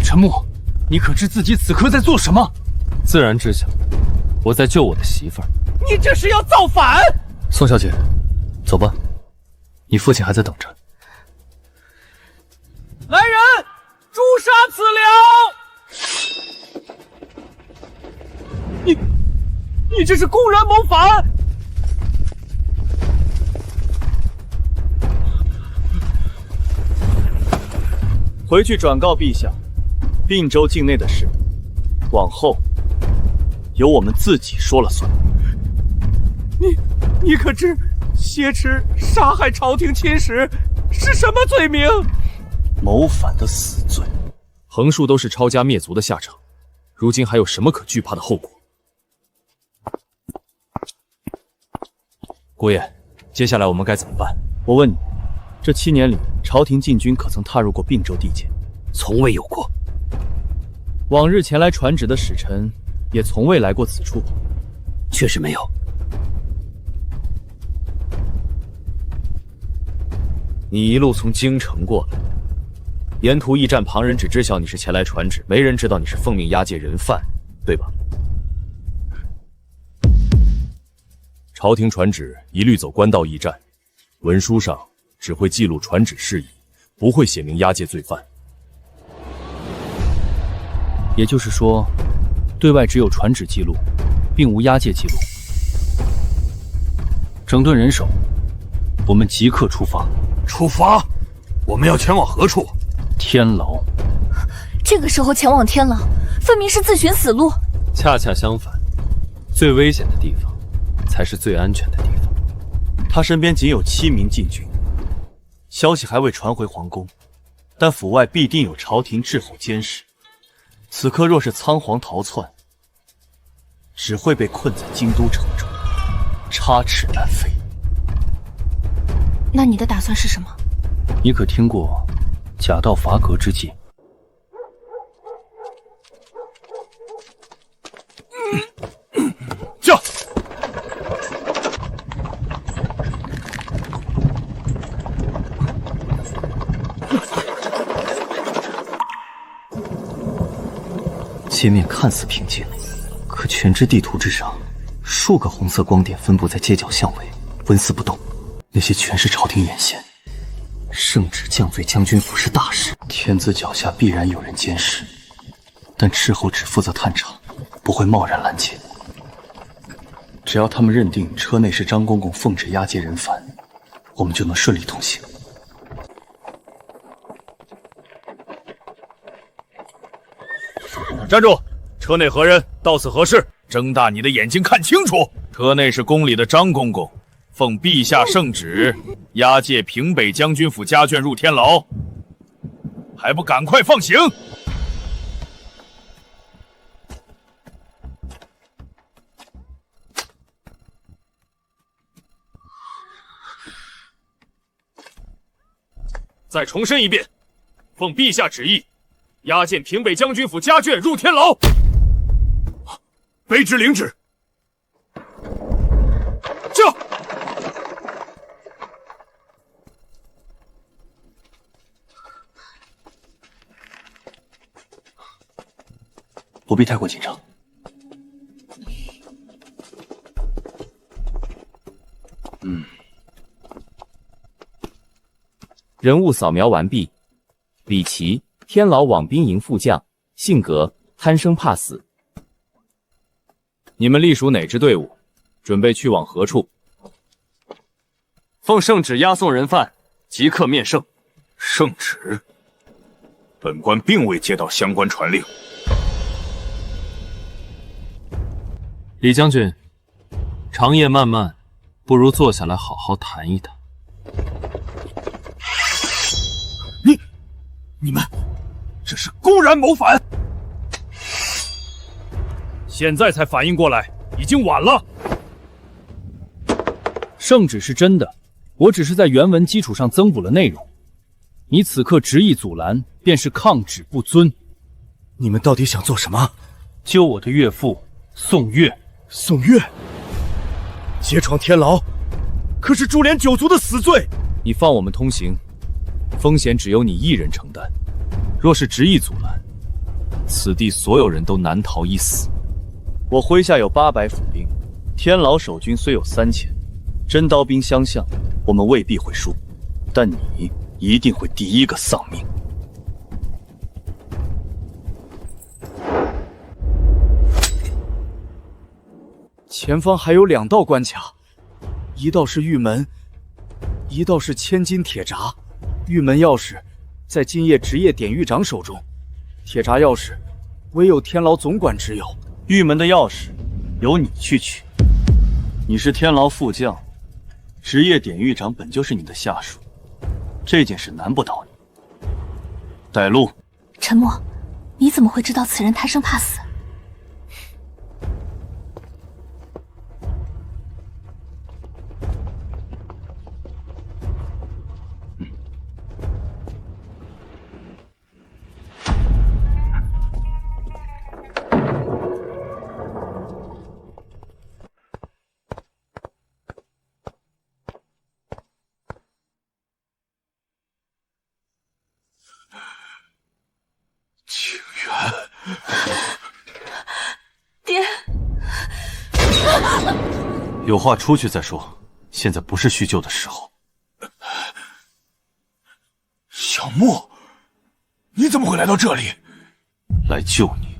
沉默，你可知自己此刻在做什么？自然知晓，我在救我的媳妇儿。你这是要造反！宋小姐，走吧，你父亲还在等着。来人，誅杀此僚！你这是公然谋反！回去轉告陛下，并州境內的事，往後由我們自己說了算。你可知挾持殺害朝廷親使是什麼罪名？謀反的死罪，橫豎都是抄家滅族的下場，如今還有什麼可懼怕的後果？姑爺，接下來我們該怎麼辦？我問你，這7年裡，朝廷禁軍可曾踏入過并州地界？從未有過。往日前來傳旨的使臣，也從未來過此處。確實沒有。你一路從京城過來，沿途驛站旁人只知曉你是前來傳旨，沒人知道你是奉命押解人犯，對吧？朝廷傳旨一律走官道驛站，文書上只會記錄傳旨事宜，不會寫明押解罪犯。也就是說，對外只有傳旨記錄，並無押解記錄。整頓人手，我們即刻出發。出發？我們要前往何處？天牢。這個時候前往天牢，分明是自尋死路。恰恰相反，最危險的地方才是最安全的地方。他身邊僅有7名禁軍，消息還未傳回皇宮，但府外必定有朝廷滯後監視。此刻若是倉皇逃竄，只會被困在京都城中，插翅難飛。那你的打算是什麼？你可聽過假道伐閣之計？駕！界面看似平靜，可全知地圖之上，數個紅色光點分布在街角巷尾，紋絲不動。那些全是朝廷眼線。聖旨降罪將軍府是大事，天子腳下必然有人監視，但斥候只負責探查，不會貿然攔截。只要他們認定車內是張公公奉旨押解人犯，我們就能順利通行。站住！車內何人？到此何事？睜大你的眼睛看清楚！車內是宮裡的張公公，奉陛下聖旨押解平北將軍府家眷入天牢，還不趕快放行！再重申一遍，奉陛下旨意，押解平北将軍府家眷入天牢。卑职领旨。駕！不必太過緊張。人物掃描完畢。李琦，天牢網兵營副將，性格貪生怕死。你們隸屬哪支隊伍？準備去往何處？奉聖旨押送人犯，即刻面聖。聖旨？本官並未接到相關傳令。李將軍，長夜漫漫，不如坐下來好好談一談。你們這是公然謀反！現在才反應過來，已經晚了。聖旨是真的，我只是在原文基礎上增補了內容。你此刻執意阻攔，便是抗旨不遵。你們到底想做什麼？救我的岳父宋岳。宋岳揭闖天牢，可是株連9族的死罪。你放我們通行，風險只由你一人承擔。若是執意阻攔，此地所有人都難逃一死。我麾下有800府兵，天牢守軍雖有3000，真刀兵相向，我們未必會輸，但你一定會第一個喪命。前方還有2道關卡，一道是玉門，一道是千金鐵閘。玉門鑰匙在今夜职業典狱長手中，鐵閘鑰匙唯有天牢總管持有。玉门的鑰匙由你去取。你是天牢副将，职業典狱长本就是你的下属，这件事难不倒你。带路。陈默，你怎么会知道此人贪生怕死？爹，有话出去再说，现在不是叙旧的时候。小莫，你怎么会来到这里？来救你。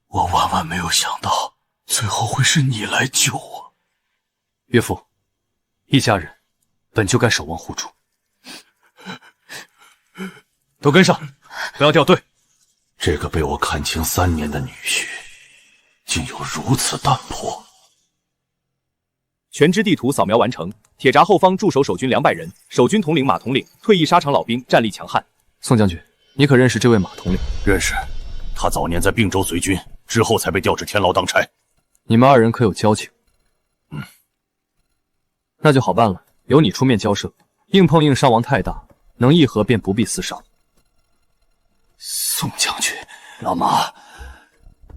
我万万没有想到，最后会是你来救我。岳父，一家人本就该守望互助。都跟上，不要掉队。这个被我看清3年的女婿，竟有如此胆魄。全支地图扫描完成，鐵閘後方駐守守軍200人，守軍統領馬統領，退役沙場老兵，戰力強悍。宋將軍，你可認識這位馬統領？認識，他早年在并州隨軍，之後才被調至天牢當差。你們2人可有交情？那就好辦了，由你出面交涉，硬碰硬傷亡太大，能議和便不必廝殺。宋將軍，老馬，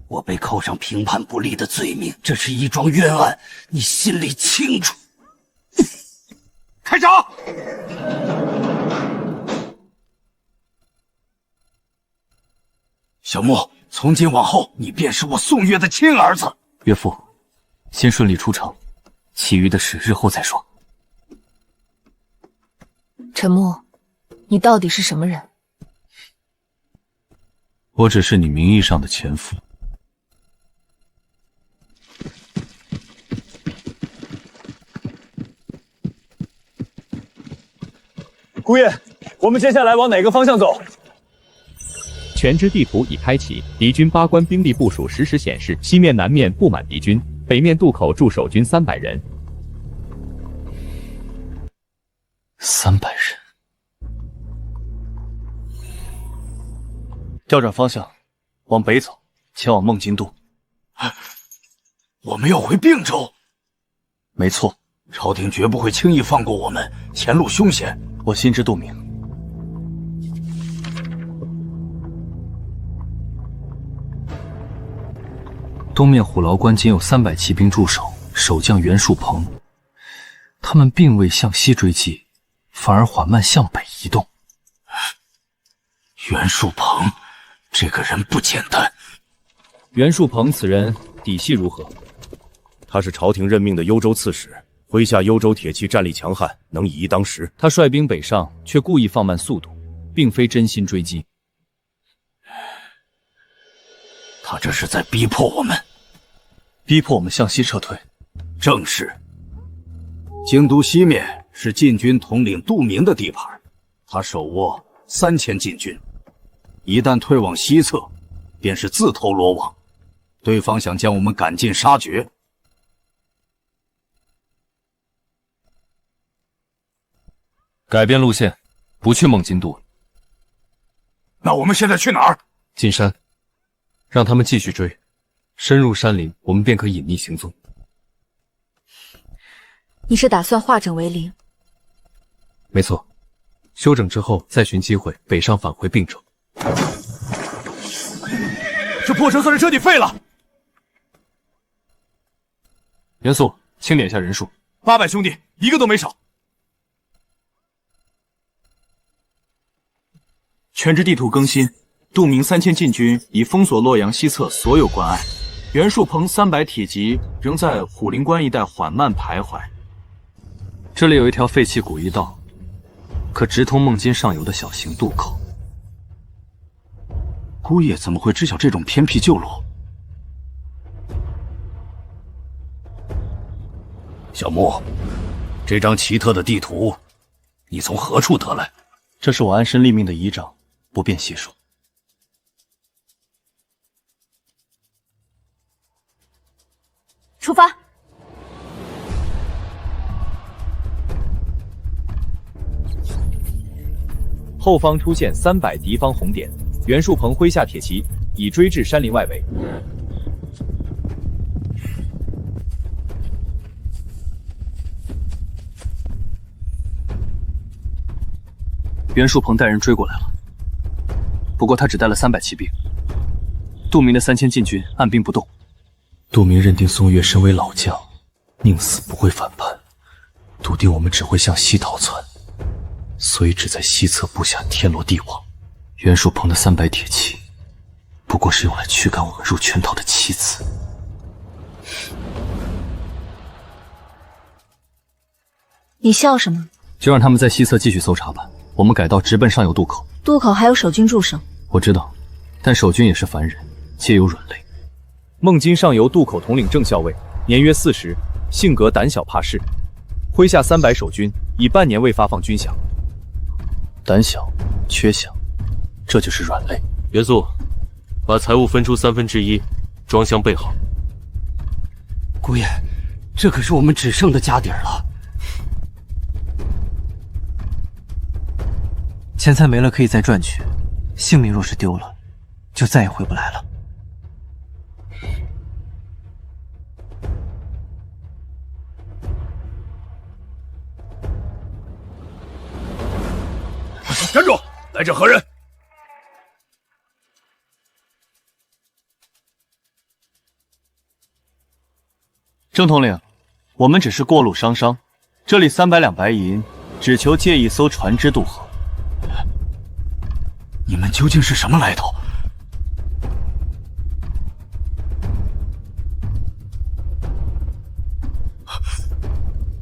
我被扣上評判不力的罪名，這是一樁冤案，你心裡清楚。開閘！小莫，從今往後，你便是我宋岳的親兒子。岳父，先順利出城，其餘的事日後再說。陳默，你到底是什麼人？我只是你名義上的前夫。姑爺，我們接下來往哪個方向走？全支地圖已開啟，敵軍8關兵力部署實時顯示，西面、南面布滿敵軍，北面渡口駐守軍300人。300人。調轉方向，往北走，前往孟津渡。我們要回并州？沒錯，朝廷絕不會輕易放過我們，前路兇險，我心知肚明。東面虎牢關僅有300騎兵駐守，守將袁術鵬，他們並未向西追擊，反而緩慢向北移動。袁術鵬這個人不簡單。袁術鵬此人底細如何？他是朝廷任命的幽州刺史，麾下幽州鐵騎戰力強悍，能以一當十。他率兵北上，卻故意放慢速度，並非真心追擊。他這是在逼迫我們，逼迫我們向西撤退。正是。京都西面是禁軍統領杜明的地盤，他手握3000禁軍，一旦退往西側，便是自投羅網。對方想將我們趕盡殺絕。改變路線，不去孟津渡。那我們現在去哪兒？進山，讓他們繼續追，深入山林，我們便可隱匿行蹤。你是打算化整為零？沒錯，休整之後再尋機會北上返回并州。這破神算是徹底廢了。元素，清點一下人數。800兄弟，一個都沒少。全知地圖更新，杜明3000禁军已封锁洛陽西側所有關隘，袁术鹏300铁骑仍在虎灵关一带緩慢徘徊。這裡有一條廢棄古驛道，可直通夢金上游的小型渡口。姑爺怎麼會知曉這種偏僻舊路？小木，這張奇特的地圖，你從何處得來？這是我安身立命的儀仗，不便細說。出發！後方出現300敵方紅點，袁术鵬麾下鐵騎已追至山林外圍。袁术鹏帶人追過來了，不過他只帶了300騎兵。杜明的3000禁軍按兵不動。杜明認定宋岳身為老將，寧死不會反叛，篤定我們只會向西逃竄，所以只在西側布下天羅地網。袁術鵬的300鐵騎，不過是用來驅趕我們入圈套的棋子。你笑什麼？就讓他们在西側繼續搜查吧。我們改道直奔上游渡口。渡口還有守軍駐守。我知道，但守軍也是凡人，皆有軟肋。夢金上游渡口統領鄭校尉，年約40，性格膽小怕事，麾下300守軍已半年未發放軍饷。膽小，缺饷，這就是軟肋。元素，把財物分出1/3，裝箱備好。姑爺，這可是我們只剩的家底兒了。錢財沒了可以再賺取，性命若是丟了，就再也回不來了。站住！来者何人？郑统領，我們只是過路商商，這裡300兩白銀，只求借一艘船只渡河。你們究竟是什麼來頭？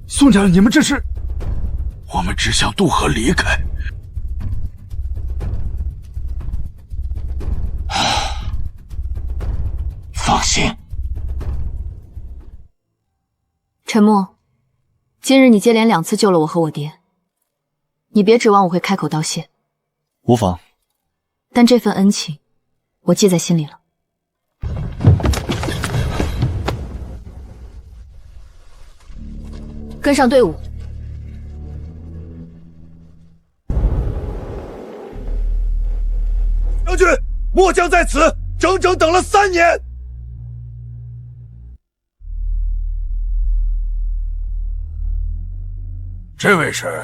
宋家人，你們這是？我們只想渡河離開。放心。陈默，今日你接连2次救了我和我爹，你別指望我會開口道謝。無妨。但這份恩情，我記在心裡了。跟上隊伍。將軍，末將在此整整等了3年。這位是？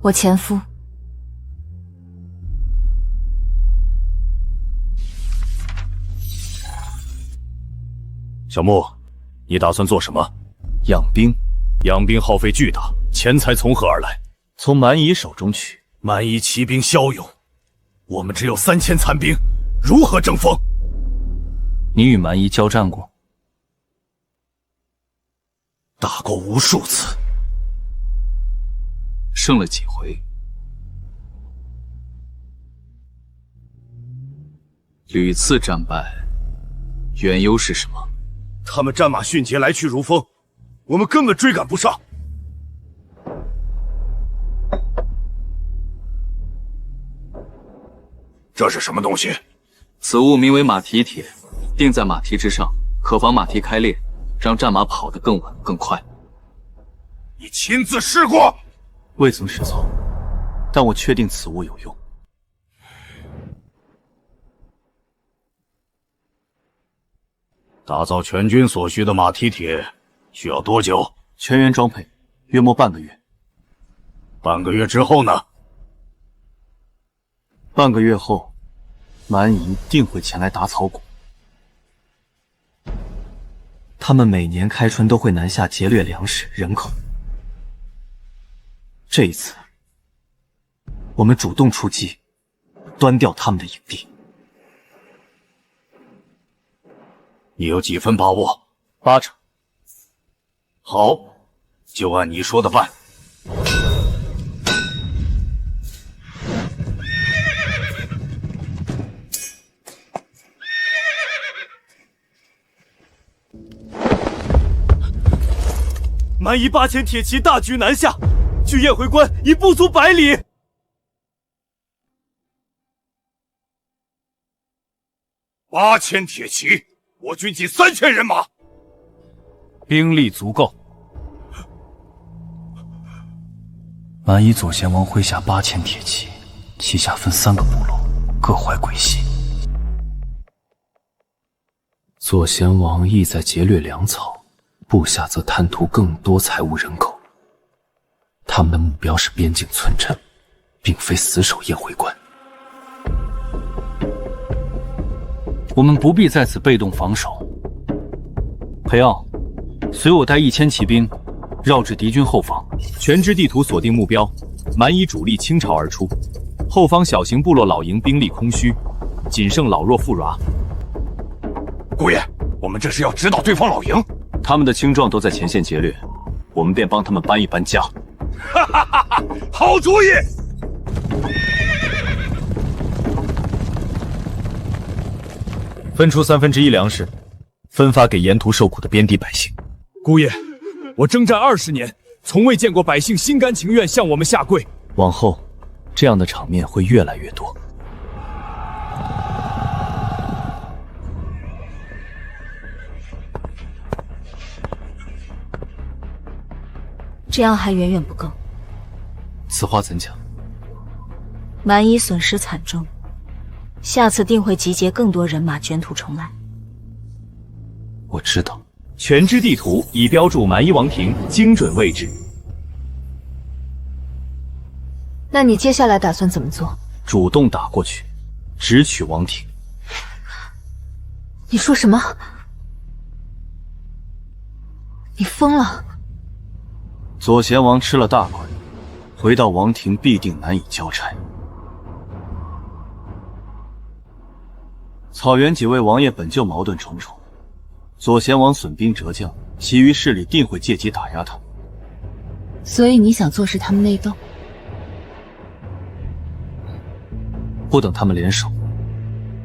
我前夫。小木，你打算做什麼？養兵。養兵耗費巨大，錢財從何而來？從蠻夷手中取。蠻夷騎兵驍勇，我們只有3000殘兵，如何爭鋒？你與蠻夷交戰過？打過無數次，勝了幾回？屢次戰敗，緣由是什麼？他們戰馬迅捷，來去如風，我們根本追趕不上。這是什麼東西？此物名為馬蹄鐵，釘在馬蹄之上，可防馬蹄開裂，讓戰馬跑得更穩更快。你親自試過？未曾試錯，但我確定此物有用。打造全軍所需的馬蹄鐵需要多久？全員裝配，約莫半個月。半個月之後呢？半個月後，蠻夷定會前來打草谷。他們每年開春都會南下劫掠糧食、人口。這一次，我們主動出擊，端掉他们的营地。你有几分把握？8成。好，就按你说的办。蛮夷8000铁骑大举南下，距雁回关已不足100里。8000铁骑，我军仅3000人馬，兵力足夠。蛮夷左贤王麾下8000鐵騎，旗下分3個部落，各懷鬼系。左贤王意在劫掠糧草，部下則貪圖更多財物人口。他們的目標是邊境村鎮，並非死守雁回關。我們不必在此被動防守。裴傲，隨我帶1000騎兵，繞至敵軍後方。全知地圖鎖定目標，蠻夷主力傾巢而出，後方小型部落老營兵力空虛，僅剩老弱婦孺。姑爺，我們這是要直搗對方老營？他們的青壯都在前線劫掠，我們便幫他們搬一搬家。哈哈哈哈！好主意！分出1/3糧食，分發給沿途受苦的邊地百姓。姑爺，我征戰20年，從未見過百姓心甘情願向我們下跪。往後，這樣的場面會越來越多。這樣還遠遠不夠。此話怎講？蠻夷損失慘重，下次定會集結更多人馬捲土重來。我知道。全知地圖已標注蠻夷王庭精準位置。那你接下來打算怎麼做？主動打過去，直取王庭。你說什麼？你瘋了？左賢王吃了大虧，回到王庭必定難以交差。草原幾位王爺本就矛盾重重，左賢王損兵折將，其餘勢力定會借機打壓他。所以你想坐視他們內鬥？不等他們聯手，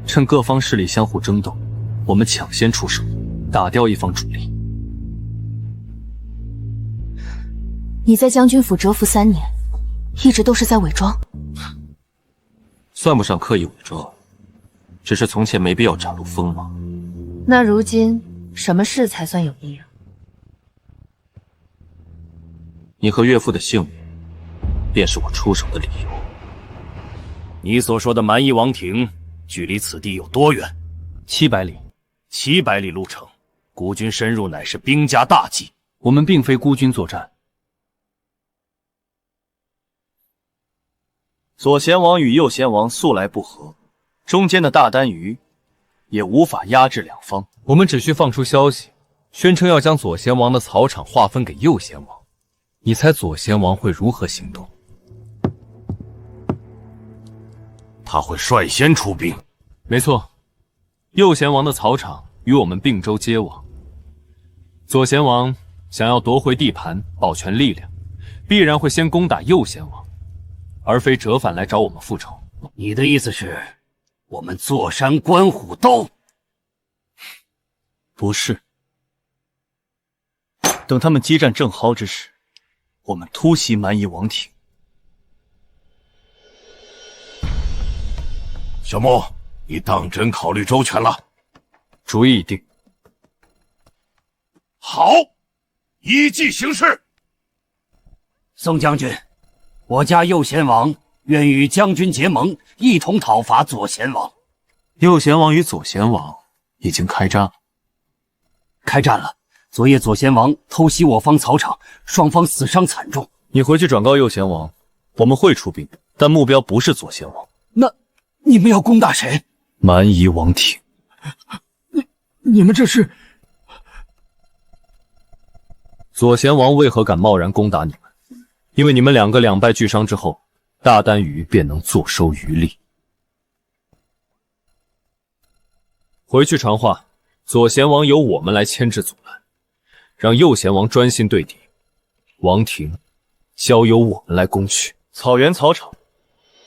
趁各方勢力相互爭鬥，我們搶先出手，打掉一方主力。你在將軍府蟄伏3年，一直都是在偽裝？算不上刻意偽裝，只是從前沒必要展露鋒芒。那如今什麼事才算有意啊？你和岳父的性命，便是我出手的理由。你所說的蠻夷王庭，距離此地有多遠？700里。700里路程，孤軍深入乃是兵家大忌。我們並非孤軍作戰。左賢王與右賢王素來不和，中間的大單於也無法壓制兩方。我們只需放出消息，宣稱要將左賢王的草場劃分給右賢王。你猜左賢王會如何行動？他會率先出兵。沒錯，右賢王的草場與我們并州接壤。左賢王想要奪回地盤，保全力量，必然會先攻打右賢王，而非折返來找我們復仇。你的意思是，我們坐山觀虎鬥？不是。等他們激戰正酣之時，我們突襲蠻夷王庭。小莫，你當真考慮周全了？主意已定。好，依計行事。宋將軍，我家右賢王願與將軍結盟，一同討伐左賢王。右賢王與左賢王已經開戰了。開戰了。昨夜左賢王偷襲我方草場，雙方死傷慘重。你回去轉告右賢王，我們會出兵，但目標不是左賢王。那你們要攻打誰？蠻夷王庭。你們這是？左賢王為何敢貿然攻打你們？因為你們兩個兩敗俱傷之後，大單於便能坐收漁利。回去傳話，左賢王由我們來牽制阻攔，讓右賢王專心對敵。王庭交由我們來攻取。草原草場，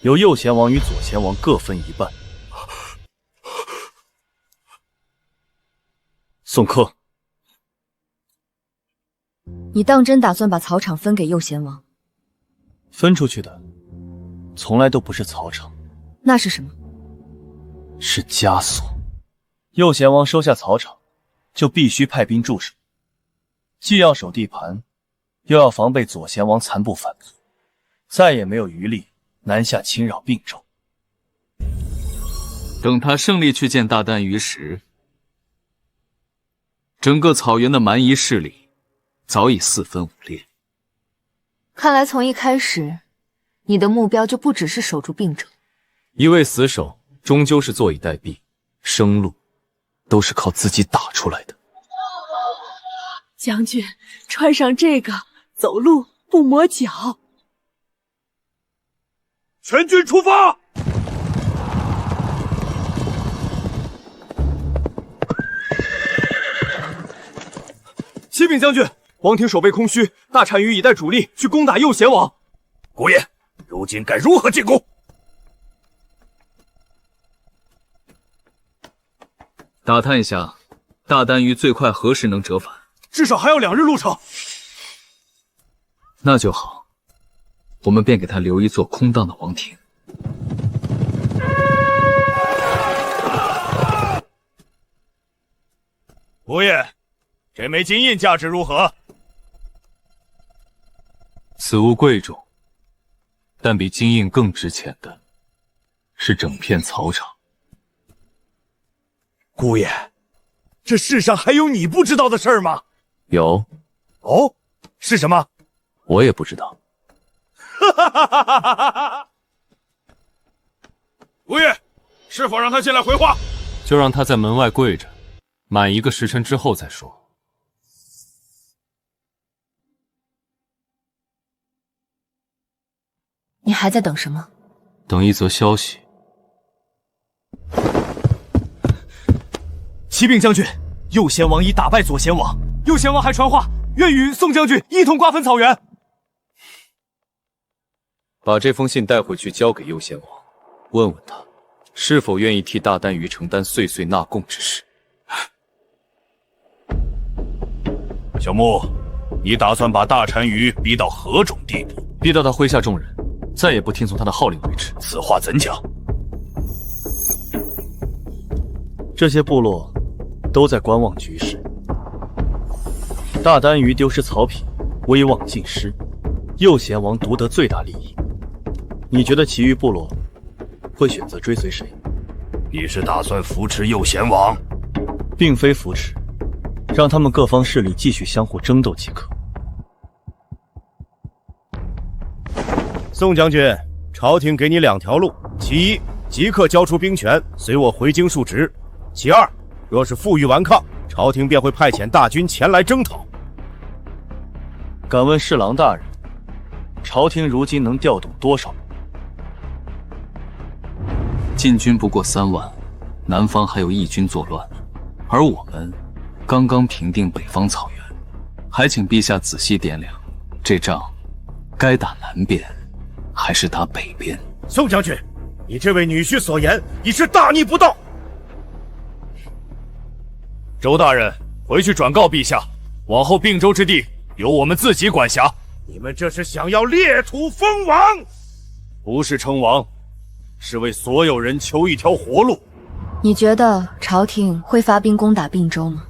由右贤王與左贤王各分一半。送客。你当真打算把草场分给右贤王？分出去的，從來都不是草場，那是什麼？是枷鎖。右賢王收下草場，就必須派兵駐守，既要守地盤，又要防備左賢王殘部反撲，再也沒有餘力南下侵擾并州。等他勝利去見大單於時，整個草原的蠻夷勢力早已四分五裂。看來從一開始，你的目標就不只是守住并州。一位死守，終究是坐以待斃，生路都是靠自己打出來的。將軍，穿上這個，走路不磨腳。全軍出發！啟稟將軍，王庭守備空虛，大單於已帶主力去攻打右賢王。姑爺，如今該如何進攻？打探一下，大單於最快何時能折返？至少還要2日路程。那就好，我們便給他留一座空蕩的王庭。姑爺，這枚金印價值如何？此物貴重，但比金印更值錢的是整片草場。姑爺，這世上還有你不知道的事兒嗎？有。哦，是什麼？我也不知道。姑爺，是否讓他進來回話？就讓他在門外跪着，滿1個時辰之後再說。你還在等什麼？等一則消息。啟稟將軍，右賢王已打敗左賢王，右賢王還傳話，願與宋將軍一同瓜分草原。把這封信帶回去交給右賢王，問問他是否願意替大單於承擔歲歲納貢之事。小木，你打算把大單於逼到何種地步？逼到他麾下眾人再也不聽從他的號令為止。此話怎講？這些部落都在觀望局勢。大單於丟失草匹，威望盡失，右賢王獨得最大利益。你覺得其餘部落會選擇追隨誰？你是打算扶持右賢王？並非扶持，讓他們各方勢力繼續相互爭鬥即可。宋將軍，朝廷給你2條路：其一，即刻交出兵權，隨我回京述職；其二，若是負隅頑抗，朝廷便會派遣大軍前來征討。敢問侍郎大人，朝廷如今能調動多少人？禁軍不過3萬，南方還有義軍作亂，而我們剛剛平定北方草原，還請陛下仔細掂量，這仗該打南邊還是打北邊？宋將軍，你這位女婿所言已是大逆不道。周大人，回去轉告陛下，往後并州之地由我們自己管轄。你們這是想要裂土封王？不是稱王，是為所有人求一條活路。你覺得朝廷會發兵攻打并州嗎？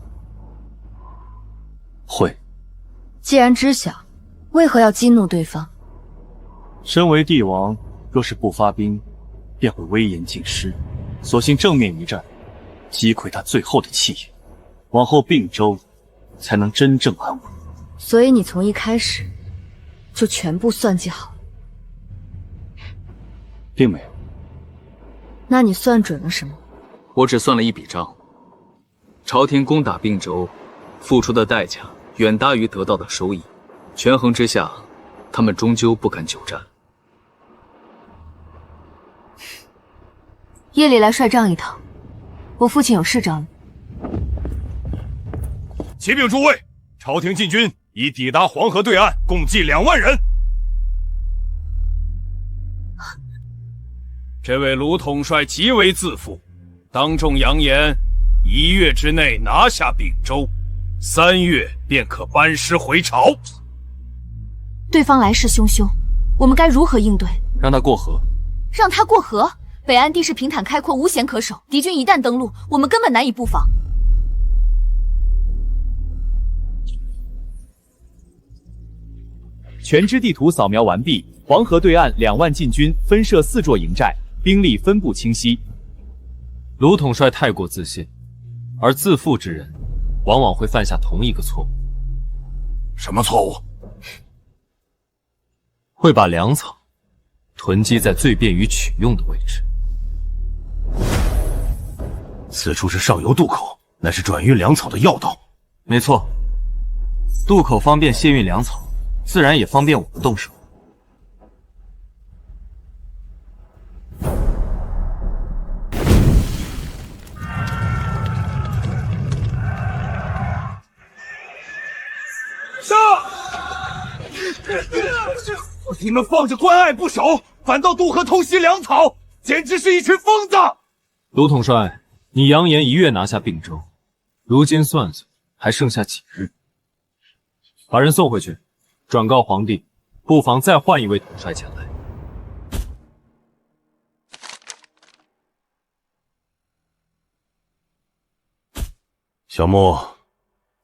會。既然知曉，為何要激怒對方？身為帝王，若是不發兵，便會威嚴盡失。索性正面一戰，擊潰他最後的氣焰，往後并州才能真正安穩。所以你從一開始就全部算計好了？並沒有。那你算準了什麼？我只算了一筆賬，朝廷攻打并州，付出的代價遠大於得到的收益，權衡之下，他們終究不敢久戰。夜裡來帥帳一趟。我父親有事找你。启禀諸位，朝廷禁军已抵達黄河对岸，共計2萬人。这位卢统帅极为自負，当众扬言1月之內拿下并州，3月便可班師回朝。對方來勢洶洶，我們該如何應對？讓他過河。讓他過河？北岸地勢平坦開闊，無險可守，敵軍一旦登陸，我們根本難以布防。全知地圖掃描完畢，黃河對岸2萬禁軍分設4座營寨，兵力分布清晰。盧統帥太過自信，而自負之人，往往會犯下同一個錯誤。什麼錯誤？會把糧草囤積在最便於取用的位置。此處是上游渡口，乃是轉運糧草的要道。沒錯，渡口方便卸運糧草，自然也方便我們動手。你們放着關隘不守，反倒渡河偷襲糧草，簡直是一群瘋子！盧統帥，你揚言1月拿下并州，如今算算還剩下幾日？把人送回去，轉告皇帝，不妨再換一位統帥前來。小穆，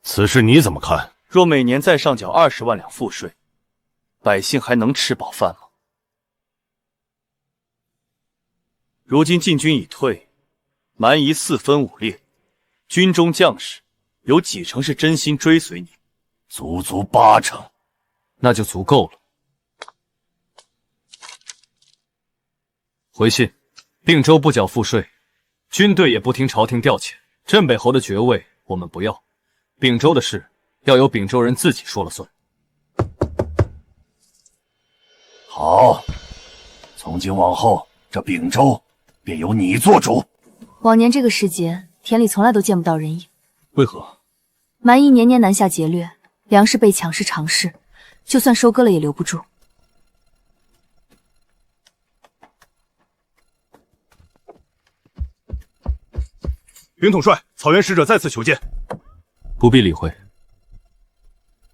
此事你怎麼看？若每年再上繳20萬兩賦稅，百姓還能吃飽飯嗎？如今禁軍已退，蠻夷四分五裂，軍中將士有幾成是真心追隨你？足足8成，那就足夠了。回信，并州不繳賦稅，軍隊也不聽朝廷調遣，鎮北侯的爵位我們不要，并州的事要由并州人自己說了算。好，從今往後，這并州便由你做主。往年這個時節，田裡從來都見不到人影。為何？蠻夷年年南下劫掠，糧食被搶是常事，就算收割了也留不住。禀統帥，草原使者再次求見。不必理會。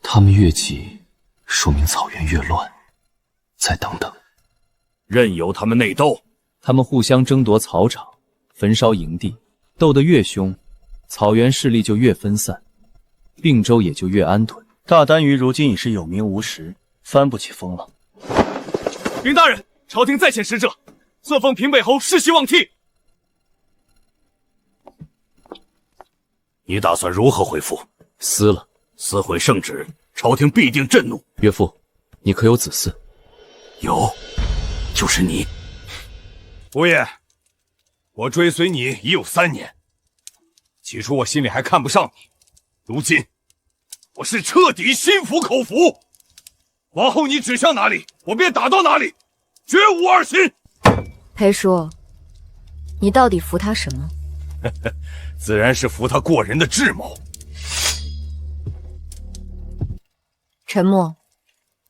他們越急，說明草原越亂。再等等，任由他們內鬥。他們互相爭奪草場，焚燒營地，鬥得越兇，草原勢力就越分散，并州也就越安頓。大單於如今已是有名無實，翻不起風浪。禀大人，朝廷再遣使者，冊封平北侯世襲罔替。你打算如何回復？撕了，撕毀聖旨，朝廷必定震怒。岳父，你可有子嗣？有，就是你。伯爺，我追隨你已有3年，起初我心裡還看不上你，如今我是徹底心服口服。往後你指向哪裡，我便打到哪裡，絕無二心。裴叔，你到底服他什麼？自然是服他過人的智謀。陳默，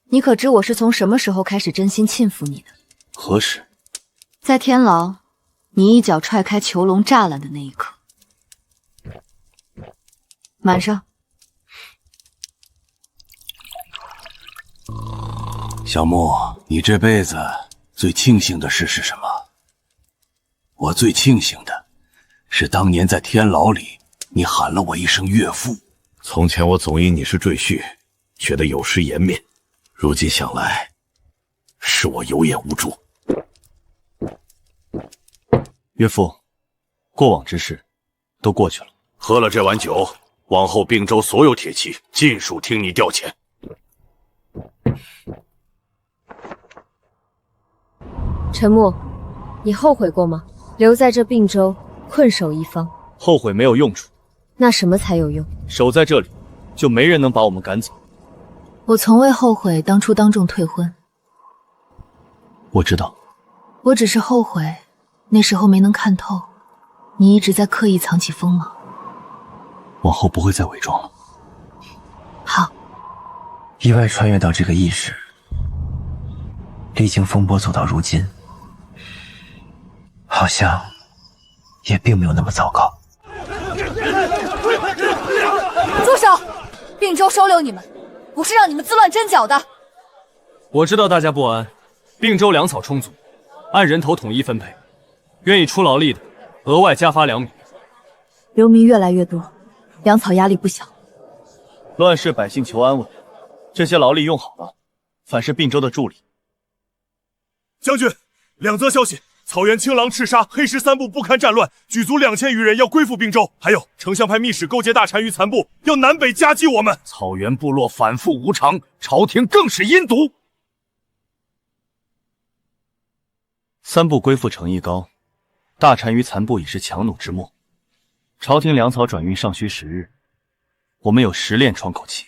你可知我是從什麼時候開始真心欽服你的？何時？在天牢，你一腳踹開囚籠柵欄的那一刻。滿上。小穆，你這輩子最慶幸的事是什麼？我最慶幸的是當年在天牢裡，你喊了我一聲岳父。從前我總以你是赘婿，覺得有失顏面，如今想來，是我有眼無珠。岳父，過往之事都過去了。喝了這碗酒，往後并州所有鐵騎盡數聽你調遣。陳默，你後悔過嗎？留在這并州困守一方，後悔沒有用處。那什麼才有用？守在這裡，就沒人能把我們趕走。我從未後悔當初當眾退婚。我知道，我只是後悔那時候沒能看透，你一直在刻意藏起锋芒。往后不会再伪装了。好。意外穿越到这个异世，历经风波走到如今，好像也并没有那么糟糕。住手！并州收留你们，不是让你们自乱阵脚的。我知道大家不安，并州粮草充足，按人头统一分配，愿意出劳力的额外加发2米。流民越来越多，粮草压力不小。乱世百姓求安稳，这些劳力用好了，反是并州的助力。将军，2则消息：草原青狼赤沙、黑石3部不堪战乱，举族2000余人要归附并州。还有丞相派密使勾结大单于残部，要南北夹击我们。草原部落反复无常，朝廷更是阴毒。3部归附诚意高，大单于残部已是强弩之末。朝廷粮草转运尚需10日，我们有10练窗口期，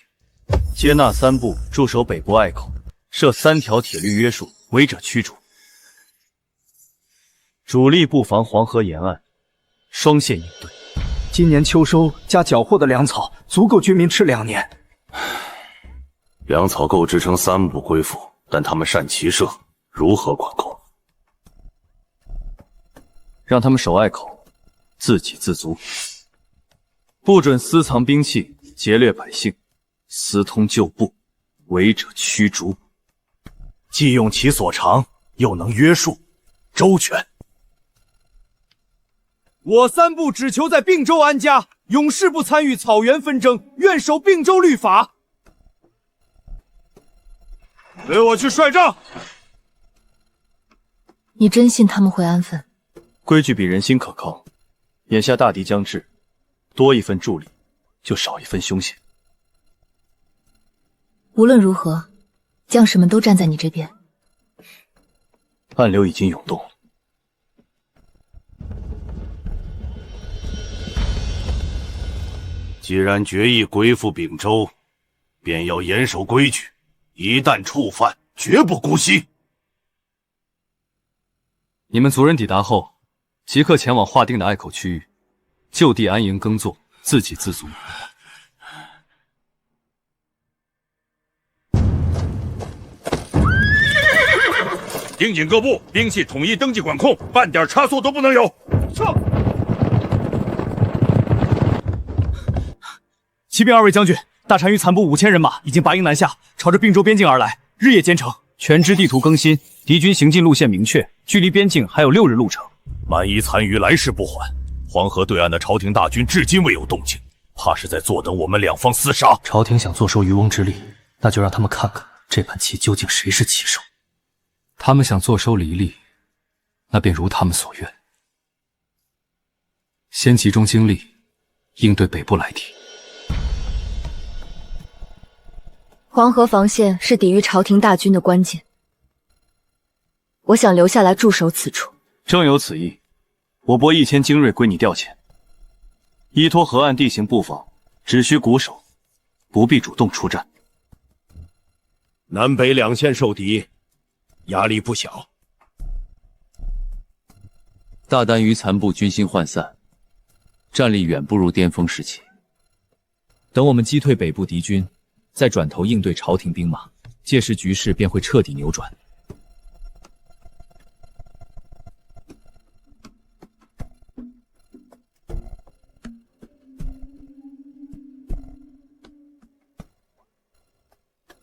接纳3部驻守北部隘口，设3条铁律约束，违者驱逐。主力布防黄河沿岸，双线应对。今年秋收加缴获的粮草，足够军民吃2年。粮草够支撑3部归附，但他们善骑射，如何管控？让他们守隘口，自给自足，不准私藏兵器，劫掠百姓，私通旧部，违者驱逐。既用其所长，又能约束，周全。我3部只求在并州安家，永世不参与草原纷争，愿守并州律法。随我去率帐。你真信他们会安分？规矩比人心可靠，眼下大敌将至，多一份助力，就少一份凶险。无论如何，将士们都站在你这边。暗流已经涌动。既然决意归附并州，便要严守规矩，一旦触犯，绝不姑息。你们族人抵达后，即刻前往划定的隘口区域，就地安营耕作，自给自足。盯紧各部，兵器统一登记管控，半点差错都不能有。上！启禀2位将軍，大单於殘部5000人馬已經拔營南下，朝着并州邊境而來，日夜兼程。全支地圖更新，敵軍行進路線明確，距離邊境還有6日路程。萬一殘餘來勢不緩，黃河對岸的朝廷大軍至今未有動靜，怕是在坐等我們兩方廝殺。朝廷想坐收漁翁之利，那就讓他們看看這盤棋究竟誰是棋手。他們想坐收黎利，那便如他們所願，先集中精力應對北部來敵。黃河防線是抵禦朝廷大軍的關鍵，我想留下來駐守此處。正有此意，我撥1000精銳歸你調遣。依托河岸地形布防，只需固守，不必主動出戰。南北兩線受敵，壓力不小。大單於殘部軍心渙散，戰力遠不如巔峰時期。等我們擊退北部敵軍，再轉頭應對朝廷兵馬，屆時局勢便會徹底扭轉。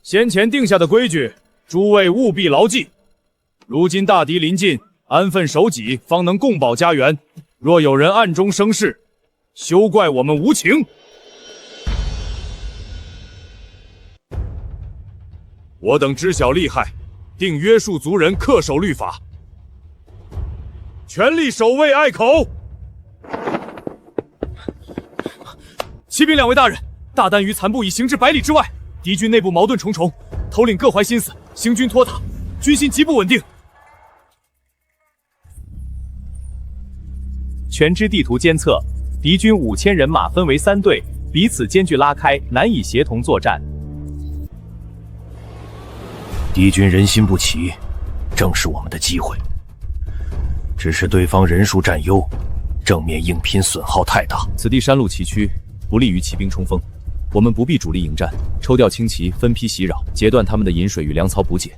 先前定下的規矩，諸位務必牢記。如今大敵臨近，安分守己，方能共保家園。若有人暗中生事，休怪我們無情。我等知曉利害，定約束族人恪守律法，全力守衛隘口。啟稟兩位大人，大單於殘部已行至100里之外。敵軍內部矛盾重重，頭領各懷心思，行軍拖沓，軍心極不穩定。全支地圖監測，敵軍5000人馬分為3隊，彼此間距拉開，難以協同作戰。敵軍人心不齊，正是我們的機會。只是對方人數佔優，正面硬拼損耗太大。此地山路崎嶇，不利于骑兵冲锋。我们不必主力迎戰，抽调轻骑分批袭擾，截斷他們的飲水與糧草補給，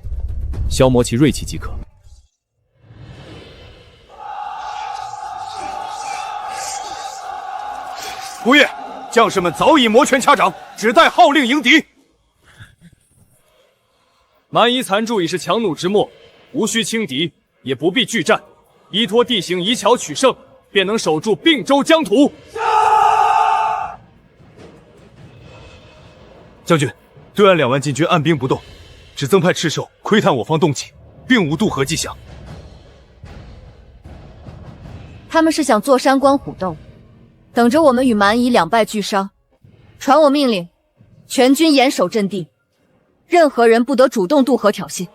消磨其銳氣即可。姑爺，將士們早已摩拳掐掌，只待號令迎敵。蠻夷殘駐已是強弩之末，無需輕敵，也不必拒戰，依托地形以巧取勝，便能守住并州疆土。將軍，對岸2萬禁軍按兵不動，只增派赤獸窺探我方動靜，並無渡河跡象。他們是想坐山觀虎鬥，等着我們與蠻夷兩敗俱傷。傳我命令，全軍嚴守陣地，任何人不得主動渡河挑釁。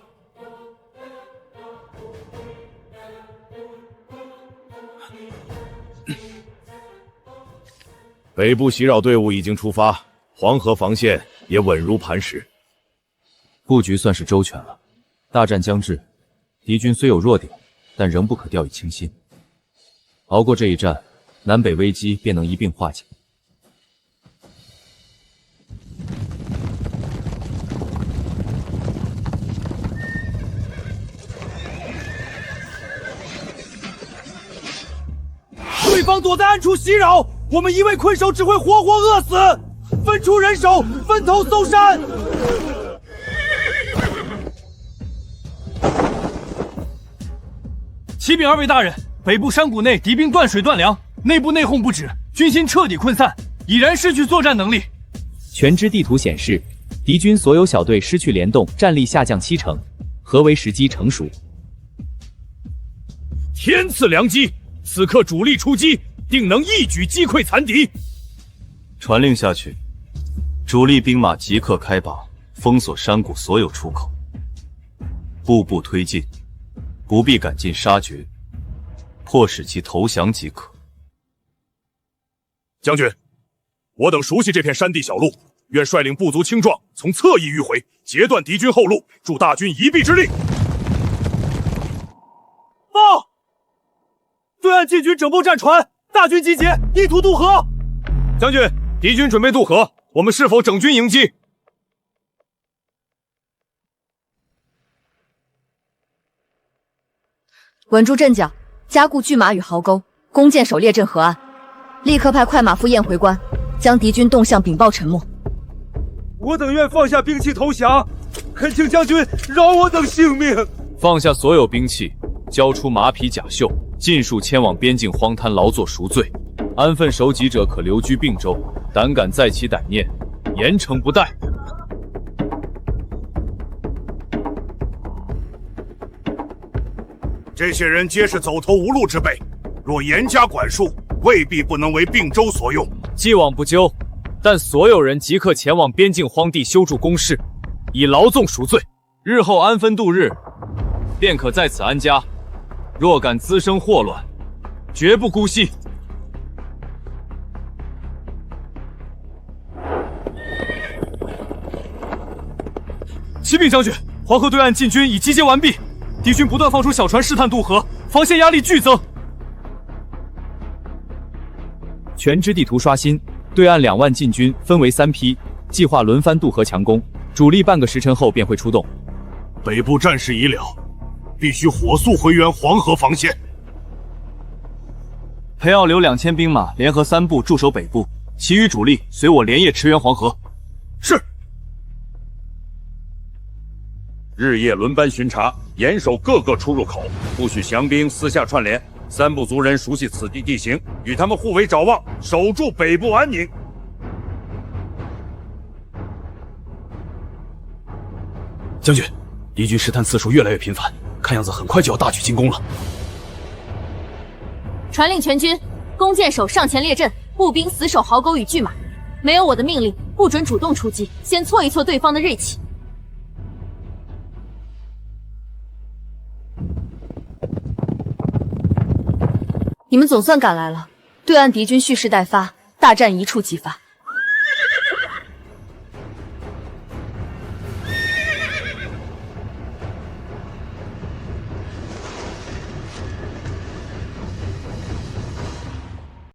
北部襲擾隊伍已經出發，黃河防線也穩如磐石，布局算是周全了。大戰將至，敵軍雖有弱點，但仍不可掉以輕心。熬過這一戰，南北危機便能一併化解。對方躲在暗處襲擾，我們一位困守只會活活餓死。分出人手，分頭搜山。啟稟2位大人，北部山谷內敵兵斷水斷糧，內部內訌不止，軍心徹底潰散，已然失去作戰能力。全知地圖顯示，敵軍所有小隊失去聯動，戰力下降70%，合圍時機成熟。天賜良機，此刻主力出擊，定能一舉擊潰殘敵。傳令下去，主力兵馬即刻開拔，封鎖山谷所有出口，步步推進，不必趕盡殺絕，迫使其投降即可。將軍，我等熟悉這片山地小路，願率領部族青壯從側翼迂回，截斷敵軍後路，助大軍一臂之力。報！對岸禁軍整部戰船，大軍集結，意圖渡河。將軍，敵軍準備渡河，我們是否整軍迎擊？穩住陣腳，加固巨馬與壕溝，弓箭手列陣河岸，立刻派快馬赴燕回關，將敵軍動向稟報陳默。我等願放下兵器投降，懇請將軍饒我等性命。放下所有兵器，交出馬匹甲胄，盡數遷往邊境荒灘勞作贖罪。安分守己者可留居并州，膽敢再起歹念，嚴懲不貸。這些人皆是走投無路之輩，若嚴加管束，未必不能為并州所用。既往不咎，但所有人即刻前往邊境荒地修築工事，以勞縱贖罪，日後安分度日，便可在此安家。若敢滋生禍亂，絕不姑息。啟稟將軍，黃河對岸禁軍已集結完畢，敵軍不斷放出小船試探渡河，防線壓力劇增。全知地圖刷新，對岸2萬禁軍分為3批，計劃輪番渡河強攻，主力半個時辰後便會出動。北部戰事已了，必須火速回援黃河防線。裴奧留2000兵馬聯合3部駐守北部，其餘主力隨我連夜馳援黃河。是。日夜輪班巡查，嚴守各個出入口，不許降兵私下串聯。3部族人熟悉此地地形，與他們互為爪望，守住北部安寧。將軍，敵軍試探次數越來越頻繁，看樣子很快就要大舉進攻了。傳令全軍，弓箭手上前列陣，步兵死守壕溝與巨馬。沒有我的命令，不准主動出擊，先挫一挫對方的銳氣。你們總算趕來了，對岸敵軍蓄勢待發，大戰一觸即發。